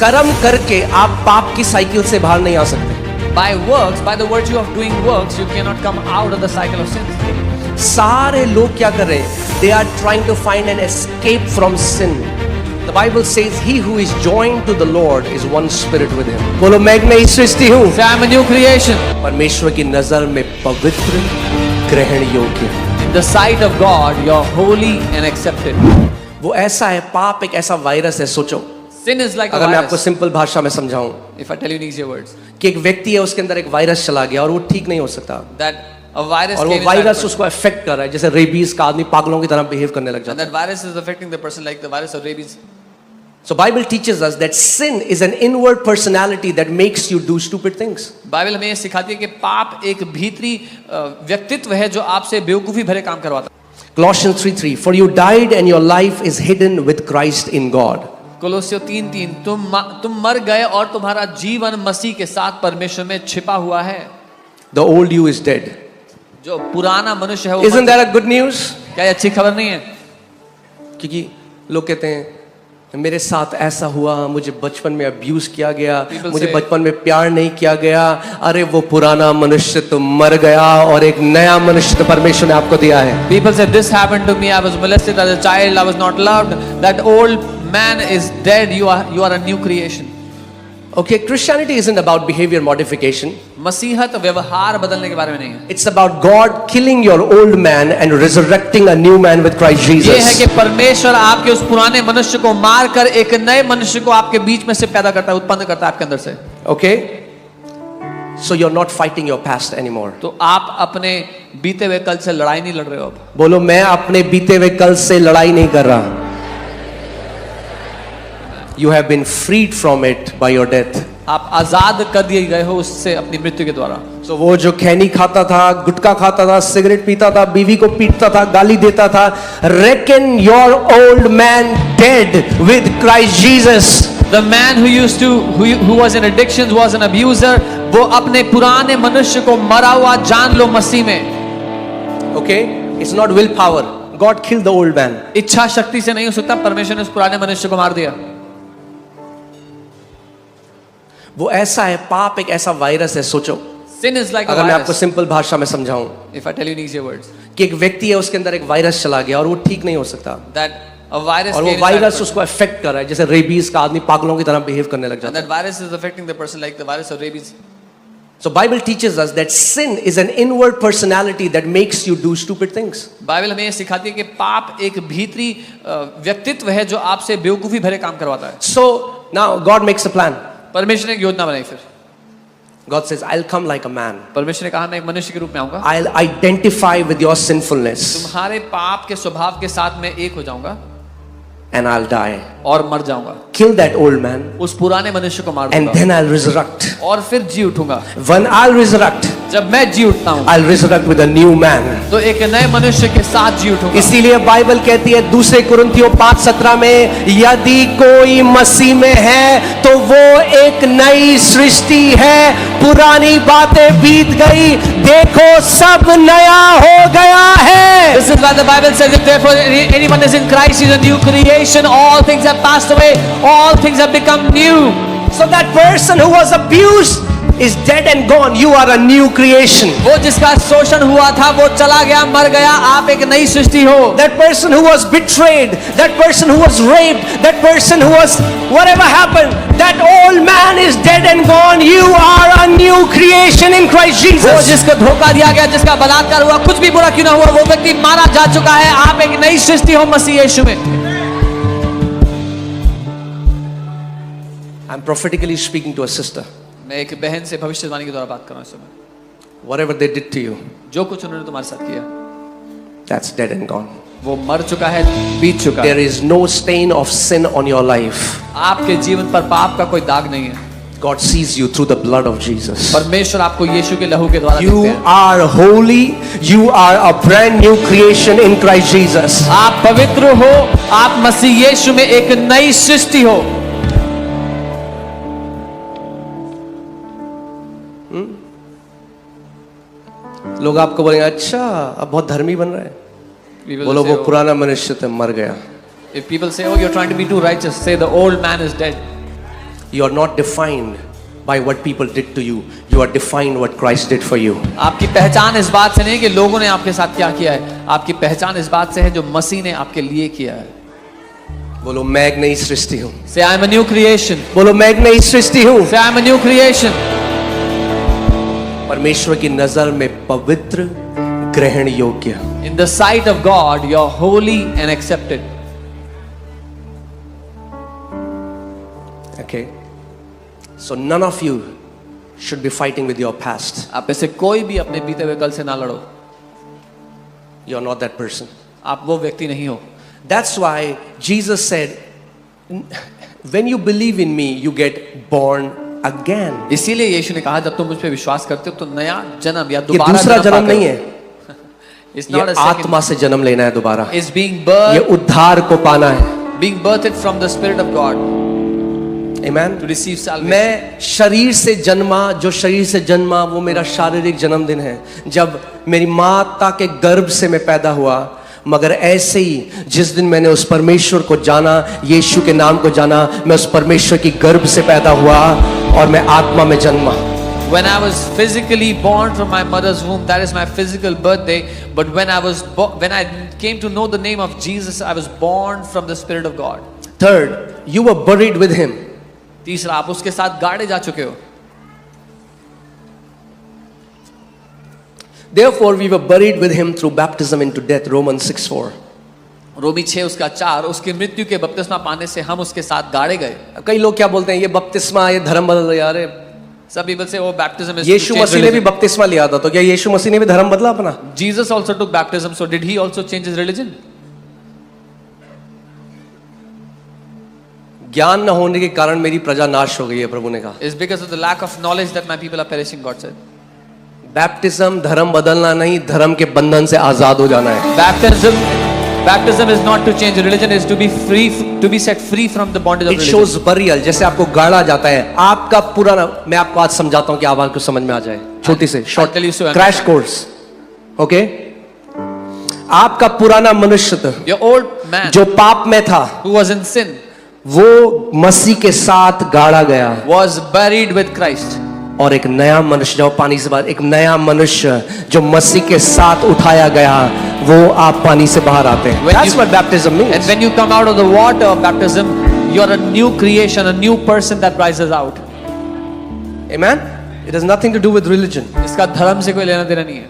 कर्म करके आप पाप की साइकिल से बाहर नहीं आ सकते। By works, by the virtue of doing works, you cannot come out of the cycle of sin. सारे लोग क्या कर रहे हैं? They are trying to find an escape from sin. The Bible says, "He who is joined to the Lord is one spirit with Him." बोलो मैं एक नई सृष्टि हूँ। Say, I'm a new creation. परमेश्वर की नजर में पवित्र, ग्रहण योग्य। In the sight of God, you're holy and accepted. वो ऐसा है, पाप एक ऐसा वायरस है। सोचो, Sin is like a अगर मैं आपको virus. सिंपल भाषा में समझाऊं If I tell you in easier words, कि एक व्यक्ति है, उसके अंदर एक वायरस चला गया और वो ठीक नहीं हो सकता, that a virus और came वो inside वायरस the person. उसको अफेक्ट कर रहा है, जैसे रेबीज का आदमी पागलों की तरह बिहेव करने लग And जाता है। that virus is affecting the person like the virus of rabies. So Bible teaches us that sin is an inward personality that makes you do stupid things. Bible हमें ये सिखाती है कि पाप एक भीतरी व्यक्तित्व है जो आपसे बेवकूफी भरे काम करवाता है। Colossians 3:3, "For you died and your life is hidden with Christ in God." कोलोसियों 3:3, तुम मर गए और तुम्हारा जीवन मसीह के साथ परमेश्वर में छिपा हुआ है। The old you is dead. जो पुराना मनुष्य है वो Isn't that a good news? क्या ये अच्छी खबर नहीं है? क्योंकि लोग कहते हैं मेरे साथ ऐसा हुआ, मुझे बचपन में अब्यूज किया गया, People मुझे say- बचपन में प्यार नहीं किया गया। अरे वो पुराना मनुष्य तो मर गया और एक नया मनुष्य तो परमेश्वर ने आपको दिया है। People say this happened to me. I was molested as a child. I was not loved. That old man is dead. You are a new creation. Okay, Christianity isn't about behavior modification. मसीहत व्यवहार बदलने के बारे में नहीं है। It's about God killing your old man and resurrecting a new man with Christ ये है Jesus. कि परमेश्वर आपके उस पुराने मनुष्य को मारकर एक नए मनुष्य को आपके बीच में से पैदा करता है, उत्पन्न करता है आपके अंदर से। Okay? So you're not fighting your past anymore. तो आप अपने बीते हुए कल से लड़ाई नहीं लड़ रहे हो अब। बोलो मैं अपने बीते हुए कल से लड़ाई नहीं कर रहा। You have been freed from it by your death. आप आजाद कर दिए गए हो उससे अपनी मृत्यु के द्वारा। So वो जो खैनी खाता था, गुटखा खाता था, सिगरेट पीता था, बीवी को पीटता था, गाली देता था, reckon your old man dead with Christ Jesus. The man who was in addictions, was an abuser, वो अपने पुराने मनुष्य को मरा हुआ जान लो मसीह में। Okay? It's not willpower. God killed the old man. इच्छा शक्ति से नहीं हो सकता, परमेश्वर ने उस पुराने मनुष्य को मार दिया। वो ऐसा है, पाप एक ऐसा वायरस है। सोचो, Sin is like a अगर मैं आपको virus. सिंपल भाषा में समझाऊं If I tell you in easier words, कि एक व्यक्ति है, उसके अंदर एक वायरस चला गया और वो ठीक नहीं हो सकता, that a virus और came वो inside वायरस the person. उसको अफेक्ट कर रहा है, जैसे रेबीज का आदमी पागलों की तरह बिहेव करने लग And जाता है। that virus is affecting the person like the virus of rabies. So Bible teaches us that sin is an inward personality that makes you do stupid things. Bible हमें ये सिखाती है कि पाप एक भीतरी व्यक्तित्व है जो आपसे बेवकूफी भरे काम करवाता है। So now God makes a plan. परमेश्वर ने एक योजना बनाई फिर। God says, "I'll come like a man. परमेश्वर ने कहा मैं एक मनुष्य के रूप में आऊंगा, I'll identify with your sinfulness तुम्हारे पाप के स्वभाव के साथ मैं एक हो जाऊंगा and I'll die. और मर जाऊंगा, Kill that old man उस पुराने मनुष्य को मार and दूंगा then I'll resurrect. और फिर जी उठूंगा। When I'll resurrect, जब मैं जी उठता हूँ I'll resurrect with a new man." तो एक नए मनुष्य के साथ जी उठूंगा। इसीलिए बाइबल कहती है 2 कुरिन्थियों 5:17 में, यदि कोई मसीह में है तो वो एक नई सृष्टि है, पुरानी बातें बीत गई, देखो सब नया हो गया है। This is why the Bible says, if therefore anyone is in Christ, he is a new creation. All things have passed away. All things have become new. So that person who was abused is dead and gone. You are a new creation. वो जिसका शोषण हुआ था वो चला गया, मर गया, आप एक नई सृष्टि हो। That person who was betrayed, that person who was raped, that person who was whatever happened, that old man is dead and gone. You are a new creation in Christ वो Jesus. जिसको धोखा दिया गया, जिसका बलात्कार हुआ, कुछ भी बुरा क्यों ना हुआ, वो व्यक्ति मारा जा चुका है। आप एक नई सृष्टि हो मसीह यीशु में। I'm prophetically speaking to a sister. मैं एक बहन से भविष्यवाणी के द्वारा बात कर रहा हूँ इस समय। Whatever they did to you, जो कुछ उन्होंने तुम्हारे साथ किया that's dead and gone. वो मर चुका है, बीत चुका There है। is no stain of sin on your life. आपके जीवन पर पाप का कोई दाग नहीं है। God sees you through the blood of Jesus. परमेश्वर आपको यीशु के लहू के द्वारा You देखते हैं। are holy. You are a brand new creation in Christ Jesus. आप पवित्र हो, आप मसीह यीशु में एक नई सृष्टि हो। लोग आपको बोलेंगे, अच्छा अब बहुत धर्मी बन रहा है। People बोलो say, वो पुराना मनुष्य तो मर गया। if people say, oh, you're trying to be too righteous, say the old man is dead. You are not defined by what people did to you. You are defined what Christ did for you. आपकी पहचान इस बात से नहीं कि लोगों ने आपके साथ क्या किया है, आपकी पहचान इस बात से है जो मसीह ने आपके लिए किया है। बोलो मैं एक नई सृष्टि हूँ। Say I am a new creation. बोलो मैं एक नई सृष्टि हूँ। Say I am a new creation. परमेश्वर की नजर में पवित्र, ग्रहण योग्य। In the sight of God, you are holy and accepted. Okay. So none of you should be fighting with your past. आप में से कोई भी अपने बीते हुए कल से ना लड़ो। You are not that person. आप वो व्यक्ति नहीं हो। That's why Jesus said, when you believe in me, you get born again. इसीलिए यीशु ने कहा जब तुम मुझ पे विश्वास करते हो तो नया जन्म या ये दोबारा दूसरा जन्म पाते हो। नहीं है, It's ये not a second. आत्मा से जन्म लेना है दोबारा। It's being ये birthed, उद्धार को पाना है। being birthed from the Spirit of God Amen. to receive salvation. मैं शरीर से जन्मा, जो शरीर से जन्मा वो मेरा शारीरिक जन्मदिन है, जब मेरी माता के गर्भ से मैं पैदा हुआ। मगर ऐसे ही जिस दिन मैंने उस परमेश्वर को जाना, यीशु के नाम को जाना, मैं उस परमेश्वर की गर्भ से पैदा हुआ और मैं आत्मा में जन्मा। When I was physically born from my mother's womb, that is my physical birthday. But when I came to know the name of Jesus, I was born from the Spirit of God. Third, you were buried with him. तीसरा, आप उसके साथ गाड़े जा चुके हो। Therefore, we were buried with him through baptism into death. Romans 6:4. रोमी 6 उसका 4, उसकी मृत्यु के बपतिस्मा पाने से हम उसके साथ गाड़े गए। कई लोग क्या बोलते हैं, ये बपतिस्मा, ये धर्म बदल गया। अरे Some people say, oh, baptism is to Yeshu change मसीह ने भी religion. बपतिस्मा लिया था, तो क्या यीशु मसीह ने भी धर्म बदला अपना? Jesus also took baptism, so did he also change his religion? ज्ञान न होने के कारण मेरी प्रजा नाश हो गई है, प्रभु ने कहा। It's because of the lack of knowledge that my people are perishing, God said. Baptism धर्म बदलना नहीं, धर्म के बंधन से आजाद हो जाना है। Baptism is not to change religion, is to be free, to be set free from the bondage of It religion. shows burial, जैसे आपको गाड़ा जाता है, आपका पुराना, मैं आपको आज समझाता हूँ कि आप आपको समझ में आ जाए, छोटी से short tell you so, crash course. Okay, आपका पुराना मनुष्य Your old man जो पाप में था, who was in sin वो मसीह के साथ गाड़ा गया was buried with Christ. और एक नया मनुष्य, जो पानी से बाहर, एक नया मनुष्य जो मसीह के साथ उठाया गया, वो आप पानी से बाहर आते हैं। That's what baptism means. And when you come out of the water of baptism, you are a new creation, a new person that rises out. Amen. It has nothing to do with religion. इसका धर्म से कोई लेना देना नहीं है।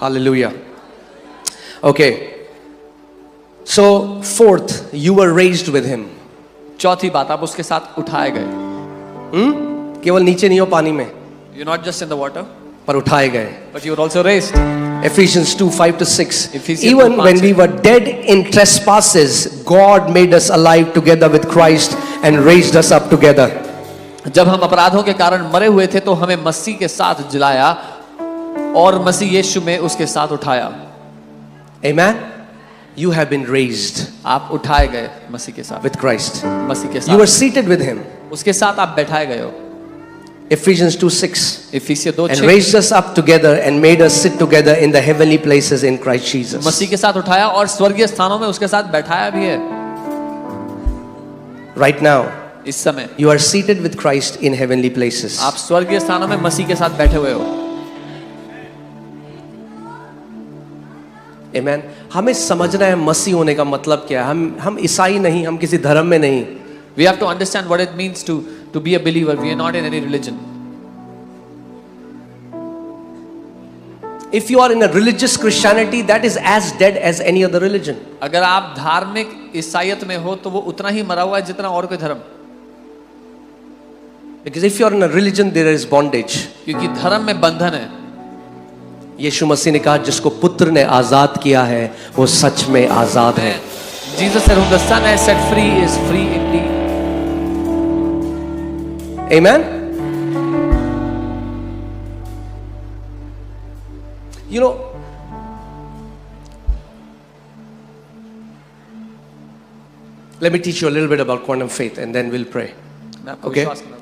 Hallelujah. Okay. So fourth, you were raised with him. चौथी बात, आप उसके साथ उठाए गए। केवल नीचे नहीं हो पानी में, You're not just in the water, पर उठाए गए। but you were also raised. Ephesians 2:5-6. Ephesians Even 2:5 when we were dead in trespasses, God made us alive together with Christ and raised us up together. जब हम अपराधों के कारण मरे हुए थे तो हमें मसीह के साथ जिलाया और मसीह यीशु में उसके साथ उठाया। Amen. You have been raised आप उठाए गए मसीह के साथ, with Christ. मसीह के You were साथ, seated with him. उसके साथ आप बैठाए गए हो। Ephesians 2:6. इफिसियों And 2:6 raised us up together and made us sit together in the heavenly places in Christ Jesus. मसीह के साथ उठाया और स्वर्गीय स्थानों में उसके साथ बैठाया भी है। Right now, इस समय you are seated with Christ in heavenly places. आप स्वर्गीय स्थानों में मसीह के साथ बैठे हुए हो। Amen. हमें समझना है मसीह होने का मतलब क्या है। हम ईसाई नहीं, हम किसी धर्म में नहीं। We have to understand what it means to be a believer. We are not in any religion. If you are in a religious Christianity, that is as dead as any other religion. अगर आप धार्मिक ईसाईयत में हो तो वो उतना ही मरा हुआ है जितना और कोई धर्म। Because if you are in a religion, there is bondage. क्योंकि धर्म में बंधन है। यीशु मसीह ने कहा जिसको पुत्र ने आजाद किया है वो सच में आजाद है। Jesus said, "Whom the Son has set free is free indeed." Amen. You know, let me teach you a little bit about quantum faith and then we'll pray. मैं आपको Okay. विश्वास करना बताता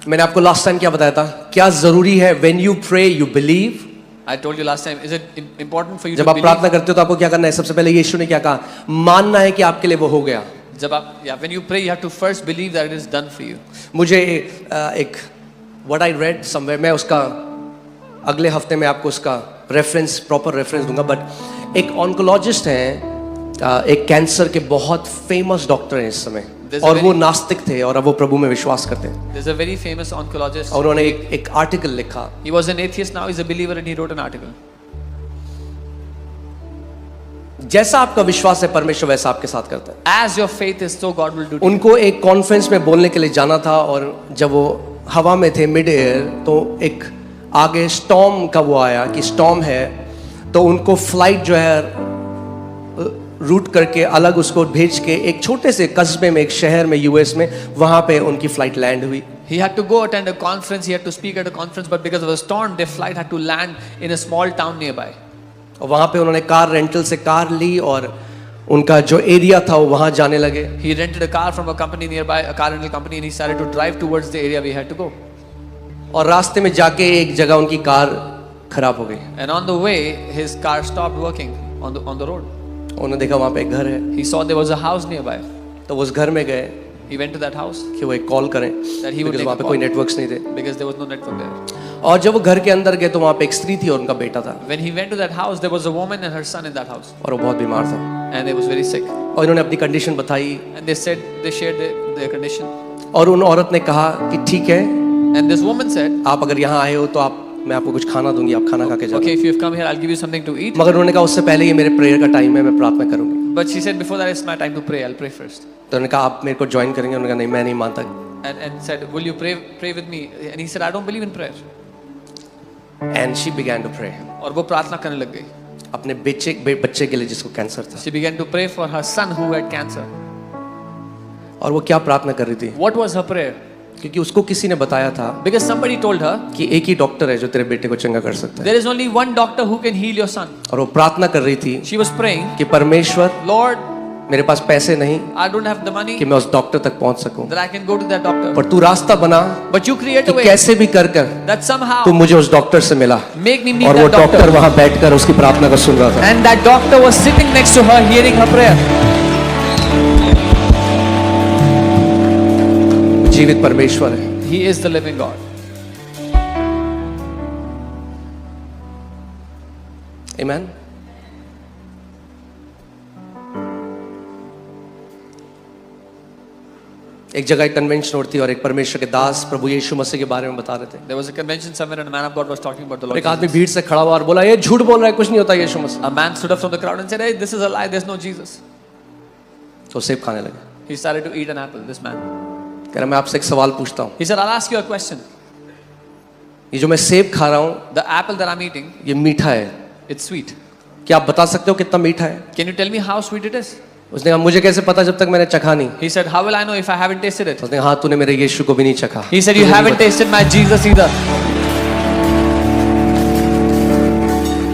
मैंने आपको लास्ट टाइम क्या बताया था, क्या जरूरी है? When you pray, you believe. हूं। I told you last time, is it important for you जब to आप believe? प्रार्थना करते हो तो आपको क्या करना है? सबसे पहले यीशु ने क्या कहा? मानना है कि आपके लिए वो हो गया। जब आप when you pray, you have to first believe that it is done for you. मुझे एक what I read somewhere, मैं उसका अगले हफ्ते में आपको उसका रेफरेंस प्रॉपर रेफरेंस दूंगा, बट एक ऑन्कोलॉजिस्ट हैं, एक कैंसर के बहुत फेमस डॉक्टर हैं इस समय, और वो नास्तिक थे और अब वो प्रभु में विश्वास करते हैं. There's a very famous oncologist. और उन्होंने एक आर्टिकल लिखा. He was an atheist, now he's a believer, and he wrote an article. जैसा आपका विश्वास है परमेश्वर वैसा आपके साथ करता है. As your faith is, so God will do. उनको एक कॉन्फ्रेंस में बोलने के लिए जाना था, और जब वो हवा में थे मिड एयर, तो एक आगे स्टॉर्म का वो आया कि स्टॉर्म है, तो उनको फ्लाइट जो है रूट करके अलग उसको भेज के एक छोटे से कस्बे में, एक शहर में यूएस में, वहां पे उनकी फ्लाइट लैंड हुई. He had to go attend a conference, he had to speak at a conference, but because of a storm, their flight had to land in a small town nearby. और वहां पे उन्होंने car rental से car ली, और उनका जो area था वो वहां जाने लगे. He rented a car from a company nearby, a car rental company, and he started to drive towards the area we had to go. और रास्ते में जाके एक जगह उनकी कार खराब हो गई. And on the way, his car stopped working on the road. उन्होंने देखा वहां पे एक घर है, He saw there was a house nearby. तो वो उस घर में गए He went to that house कि वो एक कॉल करें, that he would because make वहां a पे call, कोई नेटवर्क्स नहीं थे. because there was no network there. और जब वो घर के अंदर गए तो वहां पे एक स्त्री थी और उनका बेटा था, When he went to that house, there was a woman and her son in that house, और वो बहुत बीमार था. and they was very sick. और इन्होंने अपनी कंडीशन बताई, And they shared their condition. और उन औरत ने कहा कि ठीक है, And this woman said, आप अगर यहाँ आए हो तो मैं आपको कुछ खाना दूंगी, आप खाना खा के जाओ. okay, if you've come here, I'll give you something to eat. मगर उन्होंने कहा उससे पहले ये मेरे प्रेयर का टाइम है, मैं प्रार्थना करूंगी. But she said, before that, it's my time to pray. I'll pray first. तो उन्होंने कहा आप मेरे को ज्वाइन करेंगे. उन्होंने कहा नहीं, मैं नहीं मानता. And said, will you pray with me? And he said, I don't believe in prayer. And she began to pray. और वो प्रार्थना करने लग गई. अपने बच्चे के लिए जिसको कैंसर था. She began to pray for her son who had cancer. और वो क्या प्रार्थना कर रही थी? What was her prayer? क्योंकि उसको किसी ने बताया था Because somebody told her, कि एक ही डॉक्टर है जो तेरे बेटे को चंगा कर सकता है. there is only one doctor who can heal your son. और वो प्रार्थना कर रही थी She was praying, कि परमेश्वर, Lord, मेरे पास पैसे नहीं I don't have the money कि मैं उस डॉक्टर तक पहुंच सकूं, that I can go to that doctor. पर तू रास्ता बना But you create कि a way कैसे भी कर कर that somehow तू मुझे उस डॉक्टर से मिला. make me meet और वो that डॉक्टर doctor. वहां बैठकर उसकी प्रार्थना को सुन रहा था. And that doctor was sitting next to her, hearing her prayer. जीवित परमेश्वर है. He is the living God. Amen. एक जगह एक कन्वेंशन होती है और एक परमेश्वर के दास प्रभु यीशु मसीह के बारे में बता रहे थे. There was a convention somewhere and a man of God was talking about the और Lord एक आदमी Jesus. भीड़ से खड़ा हुआ और बोला ये झूठ बोल रहा है, कुछ नहीं होता यीशु मसीह. A man stood up from the crowd and said, hey, this is a lie, there's no Jesus. तो सेब खाने लगे. He started to eat an apple, this man. कह रहा मैं आपसे एक सवाल पूछता हूँ, He said, I'll ask you a question. ये जो मैं सेब खा रहा हूँ The apple that I'm eating, ये मीठा है, it's sweet. क्या आप बता सकते हो कितना मीठा है? Can you tell me how sweet it is? उसने कहा मुझे कैसे पता जब तक मैंने चखा नहीं. He said, how will I know if I haven't tasted it? उसने कहा हाँ तूने मेरे यीशु को भी नहीं चखा. He said, you haven't tasted my Jesus either.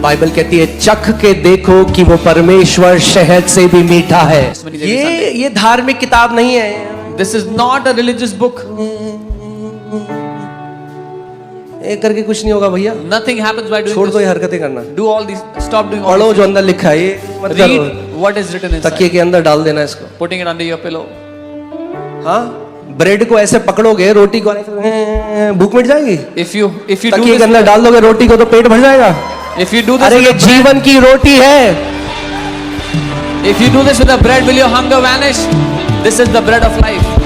Bible कहती है चख के देखो कि वो परमेश्वर शहद से भी मीठा है. ये धार्मिक किताब नहीं है. This is not a religious book. ये करके कुछ नहीं होगा भैया. Nothing happens by doing छोड़ दो ये this. हरकतें करना. Do all these, stop doing all पढ़ो these. जो अंदर लिखा है, ये मत करो. Read what is written तकिए inside. के अंदर डाल देना इसको. Putting it under your pillow. हाँ, ब्रेड को ऐसे पकड़ोगे, रोटी को भूख मिट जाएगी. If you do तकिए के this, अंदर डाल दोगे रोटी को तो पेट भर जाएगा. if you do this अरे with ये a bread, जीवन की रोटी है. if you do this with a bread, will your hunger vanish? This is the bread of life.